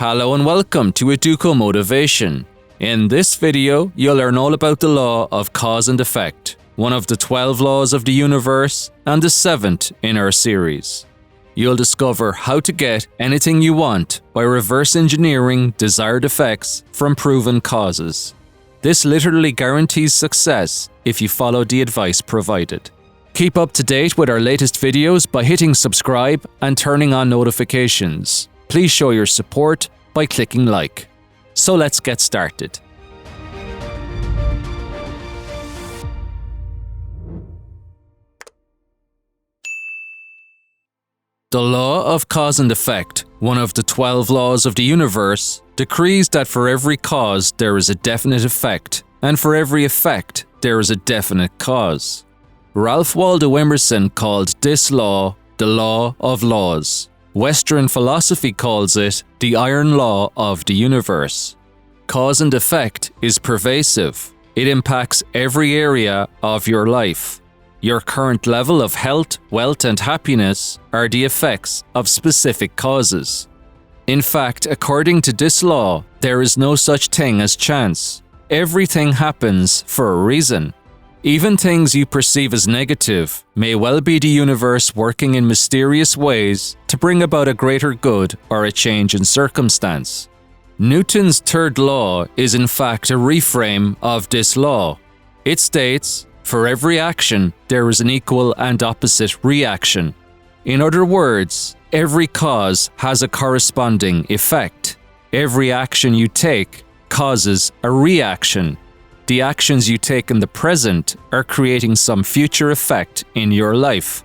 Hello and welcome to Educo Motivation. In this video, you'll learn all about the law of cause and effect, one of the 12 laws of the universe and the 7th in our series. You'll discover how to get anything you want by reverse engineering desired effects from proven causes. This literally guarantees success if you follow the advice provided. Keep up to date with our latest videos by hitting subscribe and turning on notifications. Please show your support by clicking like. So let's get started. The law of cause and effect, one of the 12 laws of the universe, decrees that for every cause there is a definite effect, and for every effect there is a definite cause. Ralph Waldo Emerson called this law the law of laws. Western philosophy calls it the iron law of the universe. Cause and effect is pervasive. It impacts every area of your life. Your current level of health, wealth, and happiness are the effects of specific causes. In fact, according to this law, there is no such thing as chance. Everything happens for a reason. Even things you perceive as negative may well be the universe working in mysterious ways to bring about a greater good or a change in circumstance. Newton's third law is in fact a reframe of this law. It states, for every action, there is an equal and opposite reaction. In other words, every cause has a corresponding effect. Every action you take causes a reaction. The actions you take in the present are creating some future effect in your life.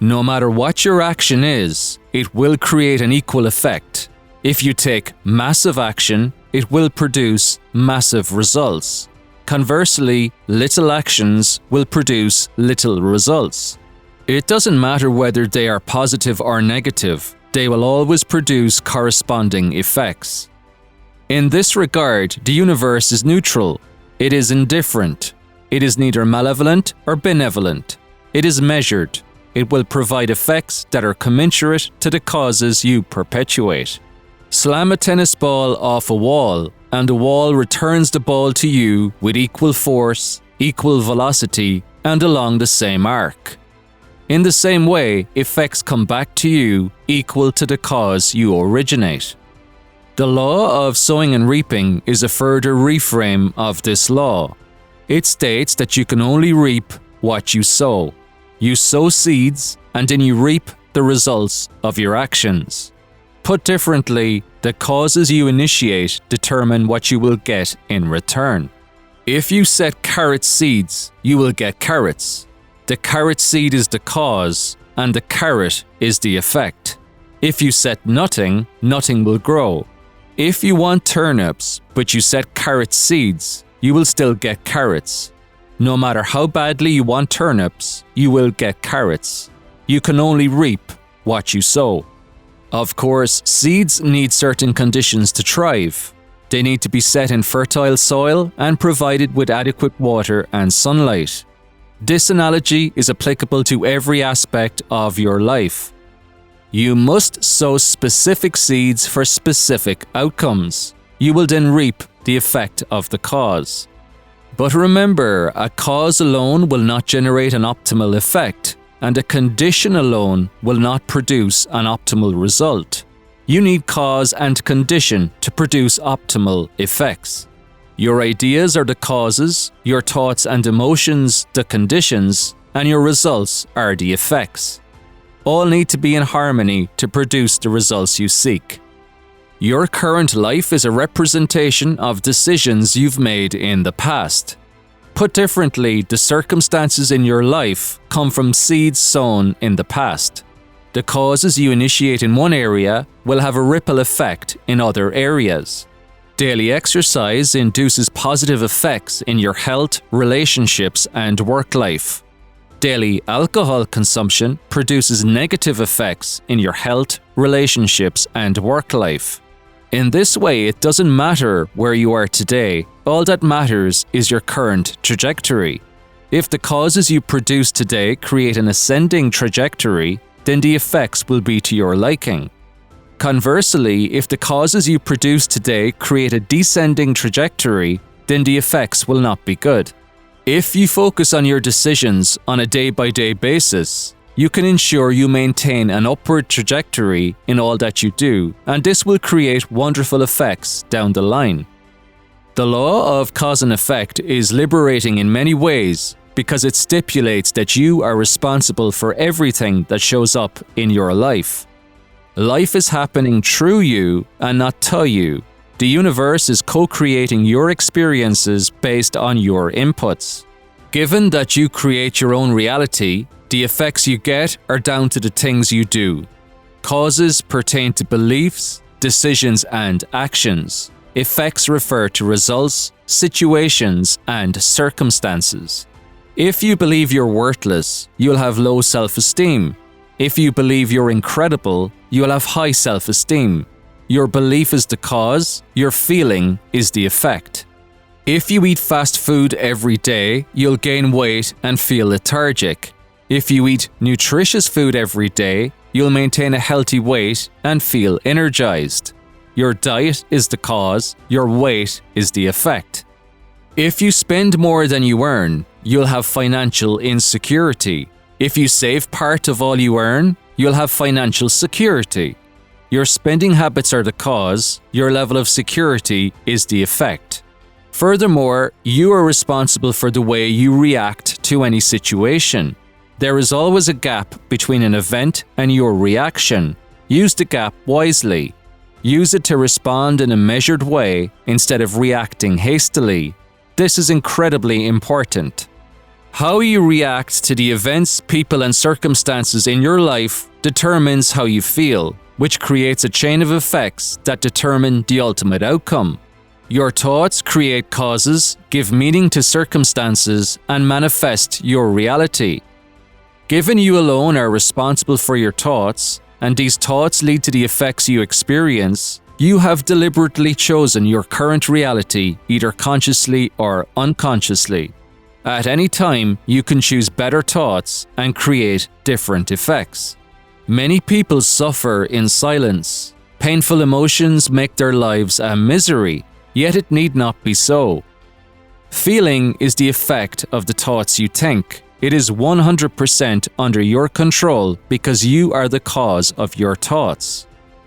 No matter what your action is, it will create an equal effect. If you take massive action, it will produce massive results. Conversely, little actions will produce little results. It doesn't matter whether they are positive or negative, they will always produce corresponding effects. In this regard, the universe is neutral. It is indifferent. It is neither malevolent or benevolent. It is measured. It will provide effects that are commensurate to the causes you perpetuate. Slam a tennis ball off a wall, and the wall returns the ball to you with equal force, equal velocity, and along the same arc. In the same way, effects come back to you equal to the cause you originate. The law of sowing and reaping is a further reframe of this law. It states that you can only reap what you sow. You sow seeds, and then you reap the results of your actions. Put differently, the causes you initiate determine what you will get in return. If you set carrot seeds, you will get carrots. The carrot seed is the cause, and the carrot is the effect. If you set nothing, nothing will grow. If you want turnips, but you set carrot seeds, you will still get carrots. No matter how badly you want turnips, you will get carrots. You can only reap what you sow. Of course, seeds need certain conditions to thrive. They need to be set in fertile soil and provided with adequate water and sunlight. This analogy is applicable to every aspect of your life. You must sow specific seeds for specific outcomes. You will then reap the effect of the cause. But remember, a cause alone will not generate an optimal effect, and a condition alone will not produce an optimal result. You need cause and condition to produce optimal effects. Your ideas are the causes, your thoughts and emotions the conditions, and your results are the effects. All need to be in harmony to produce the results you seek. Your current life is a representation of decisions you've made in the past. Put differently, the circumstances in your life come from seeds sown in the past. The causes you initiate in one area will have a ripple effect in other areas. Daily exercise induces positive effects in your health, relationships, and work life. Daily alcohol consumption produces negative effects in your health, relationships, and work life. In this way, it doesn't matter where you are today. All that matters is your current trajectory. If the causes you produce today create an ascending trajectory, then the effects will be to your liking. Conversely, if the causes you produce today create a descending trajectory, then the effects will not be good. If you focus on your decisions on a day-by-day basis, you can ensure you maintain an upward trajectory in all that you do, and this will create wonderful effects down the line. The law of cause and effect is liberating in many ways because it stipulates that you are responsible for everything that shows up in your life. Life is happening through you and not to you. The universe is co-creating your experiences based on your inputs. Given that you create your own reality, the effects you get are down to the things you do. Causes pertain to beliefs, decisions, and actions. Effects refer to results, situations, and circumstances. If you believe you're worthless, you'll have low self-esteem. If you believe you're incredible, you'll have high self-esteem. Your belief is the cause, your feeling is the effect. If you eat fast food every day, you'll gain weight and feel lethargic. If you eat nutritious food every day, you'll maintain a healthy weight and feel energized. Your diet is the cause, your weight is the effect. If you spend more than you earn, you'll have financial insecurity. If you save part of all you earn, you'll have financial security. Your spending habits are the cause, your level of security is the effect. Furthermore, you are responsible for the way you react to any situation. There is always a gap between an event and your reaction. Use the gap wisely. Use it to respond in a measured way instead of reacting hastily. This is incredibly important. How you react to the events, people, and circumstances in your life determines how you feel, which creates a chain of effects that determine the ultimate outcome. Your thoughts create causes, give meaning to circumstances, and manifest your reality. Given you alone are responsible for your thoughts, and these thoughts lead to the effects you experience, you have deliberately chosen your current reality either consciously or unconsciously. At any time, you can choose better thoughts and create different effects. Many people suffer in silence. Painful emotions make their lives a misery, yet it need not be so. Feeling is the effect of the thoughts you think. It is 100% under your control because you are the cause of your thoughts.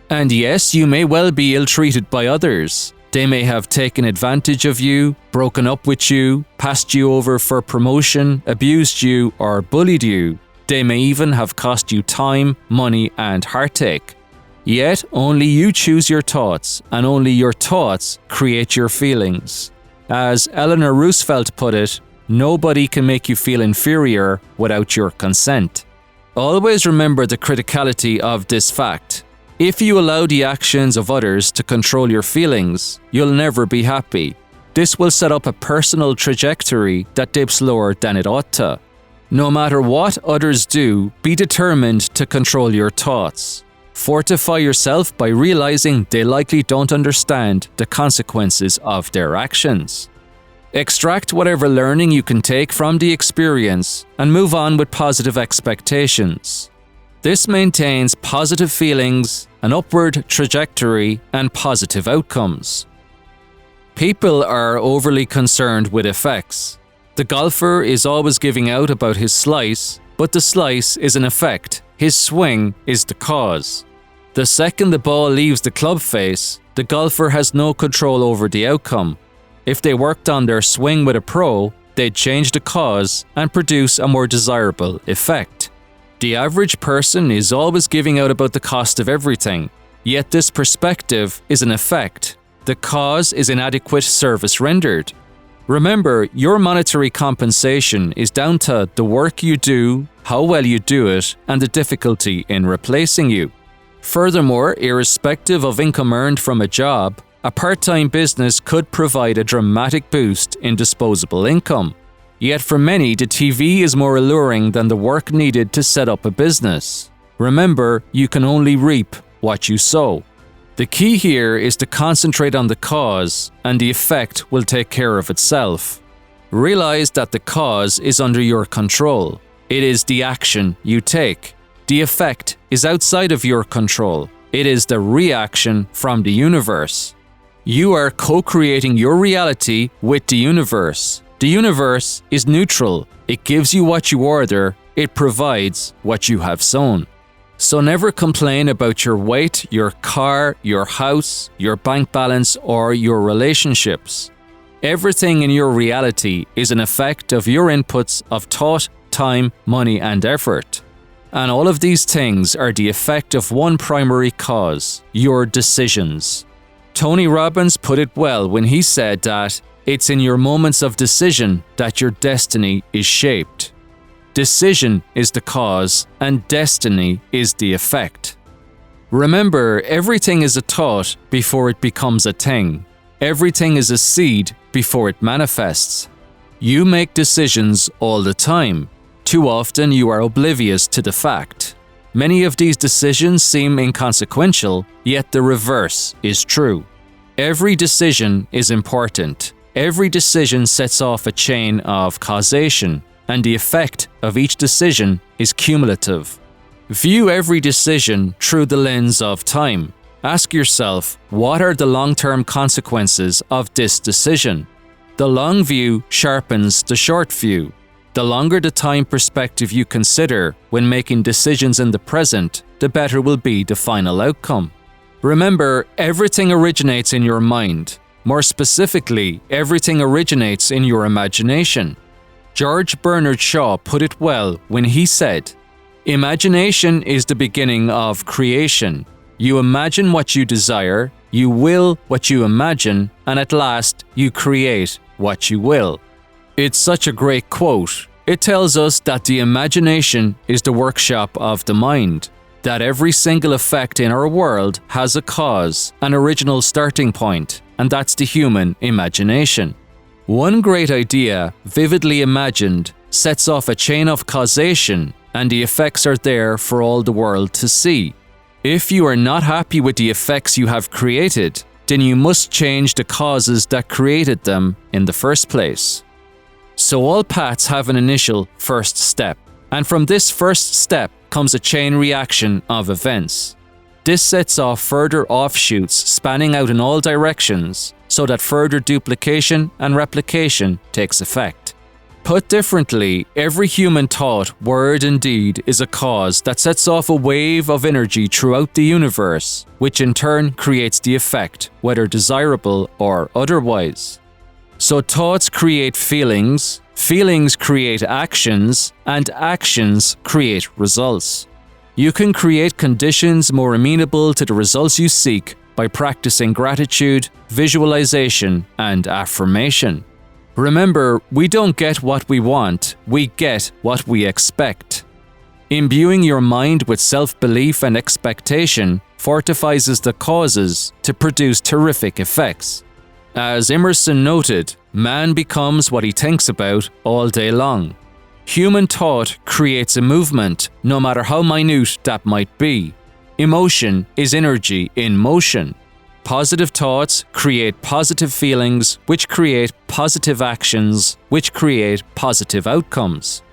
And yes, you may well be ill-treated by others. They may have taken advantage of you, broken up with you, passed you over for promotion, abused you, or bullied you. They may even have cost you time, money, and heartache. Yet, only you choose your thoughts, and only your thoughts create your feelings. As Eleanor Roosevelt put it, nobody can make you feel inferior without your consent. Always remember the criticality of this fact. If you allow the actions of others to control your feelings, you'll never be happy. This will set up a personal trajectory that dips lower than it ought to. No matter what others do, be determined to control your thoughts. Fortify yourself by realizing they likely don't understand the consequences of their actions. Extract whatever learning you can take from the experience and move on with positive expectations. This maintains positive feelings, an upward trajectory, and positive outcomes. People are overly concerned with effects. The golfer is always giving out about his slice, but the slice is an effect. His swing is the cause. The second the ball leaves the club face, the golfer has no control over the outcome. If they worked on their swing with a pro, they'd change the cause and produce a more desirable effect. The average person is always giving out about the cost of everything, yet this perspective is an effect. The cause is inadequate service rendered. Remember, your monetary compensation is down to the work you do, how well you do it, and the difficulty in replacing you. Furthermore, irrespective of income earned from a job, a part-time business could provide a dramatic boost in disposable income. Yet for many, the TV is more alluring than the work needed to set up a business. Remember, you can only reap what you sow. The key here is to concentrate on the cause, and the effect will take care of itself. Realize that the cause is under your control. It is the action you take. The effect is outside of your control. It is the reaction from the universe. You are co-creating your reality with the universe. The universe is neutral. It gives you what you order. It provides what you have sown. So never complain about your weight, your car, your house, your bank balance, or your relationships. Everything in your reality is an effect of your inputs of thought, time, money, and effort. And all of these things are the effect of one primary cause: your decisions. Tony Robbins put it well when he said that it's in your moments of decision that your destiny is shaped. Decision is the cause, and destiny is the effect. Remember, everything is a thought before it becomes a thing. Everything is a seed before it manifests. You make decisions all the time. Too often you are oblivious to the fact. Many of these decisions seem inconsequential, yet the reverse is true. Every decision is important. Every decision sets off a chain of causation, and the effect of each decision is cumulative. View every decision through the lens of time. Ask yourself, what are the long-term consequences of this decision? The long view sharpens the short view. The longer the time perspective you consider when making decisions in the present, the better will be the final outcome. Remember, everything originates in your mind. More specifically, everything originates in your imagination. George Bernard Shaw put it well when he said, "Imagination is the beginning of creation. You imagine what you desire, you will what you imagine, and at last you create what you will." It's such a great quote. It tells us that the imagination is the workshop of the mind, that every single effect in our world has a cause, an original starting point, and that's the human imagination. One great idea, vividly imagined, sets off a chain of causation, and the effects are there for all the world to see. If you are not happy with the effects you have created, then you must change the causes that created them in the first place. So all paths have an initial first step, and from this first step comes a chain reaction of events. This sets off further offshoots spanning out in all directions, so that further duplication and replication takes effect. Put differently, every human thought, word and deed is a cause that sets off a wave of energy throughout the universe, which in turn creates the effect, whether desirable or otherwise. So thoughts create feelings, feelings create actions, and actions create results. You can create conditions more amenable to the results you seek by practicing gratitude, visualization, and affirmation. Remember, we don't get what we want, we get what we expect. Imbuing your mind with self-belief and expectation fortifies the causes to produce terrific effects. As Emerson noted, man becomes what he thinks about all day long. Human thought creates a movement, no matter how minute that might be. Emotion is energy in motion. Positive thoughts create positive feelings, which create positive actions, which create positive outcomes.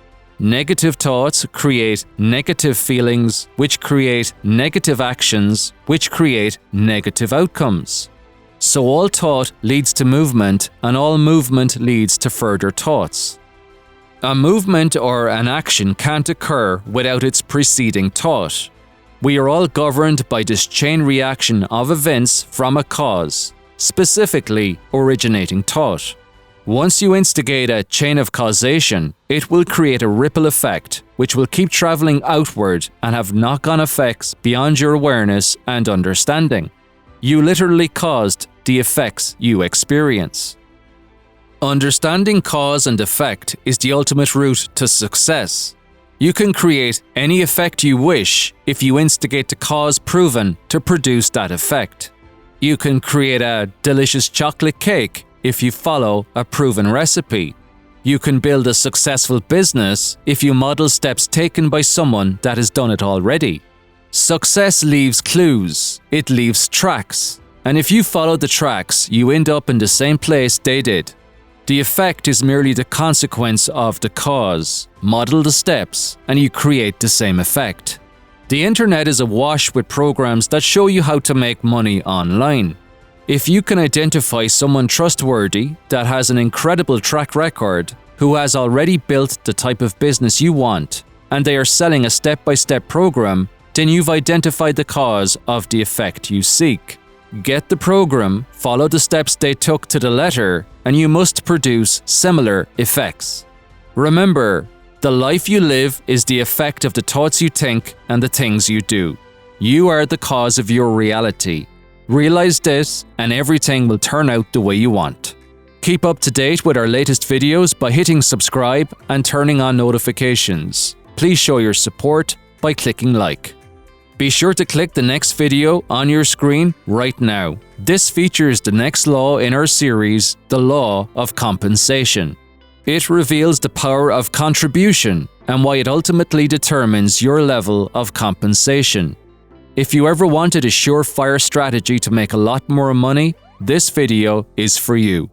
Negative thoughts create negative feelings, which create negative actions, which create negative outcomes. So all thought leads to movement, and all movement leads to further thoughts. A movement or an action can't occur without its preceding thought. We are all governed by this chain reaction of events from a cause, specifically originating thought. Once you instigate a chain of causation, it will create a ripple effect, which will keep traveling outward and have knock-on effects beyond your awareness and understanding. You literally caused the effects you experience. Understanding cause and effect is the ultimate route to success. You can create any effect you wish if you instigate the cause proven to produce that effect. You can create a delicious chocolate cake if you follow a proven recipe. You can build a successful business if you model steps taken by someone that has done it already. Success leaves clues, it leaves tracks, and if you follow the tracks, you end up in the same place they did. The effect is merely the consequence of the cause. Model the steps, and you create the same effect. The internet is awash with programs that show you how to make money online. If you can identify someone trustworthy that has an incredible track record, who has already built the type of business you want, and they are selling a step-by-step program, then you've identified the cause of the effect you seek. Get the program, follow the steps they took to the letter, and you must produce similar effects. Remember, the life you live is the effect of the thoughts you think and the things you do. You are the cause of your reality. Realize this, and everything will turn out the way you want. Keep up to date with our latest videos by hitting subscribe and turning on notifications. Please show your support by clicking like. Be sure to click the next video on your screen right now. This features the next law in our series, the law of compensation. It reveals the power of contribution and why it ultimately determines your level of compensation. If you ever wanted a surefire strategy to make a lot more money, this video is for you.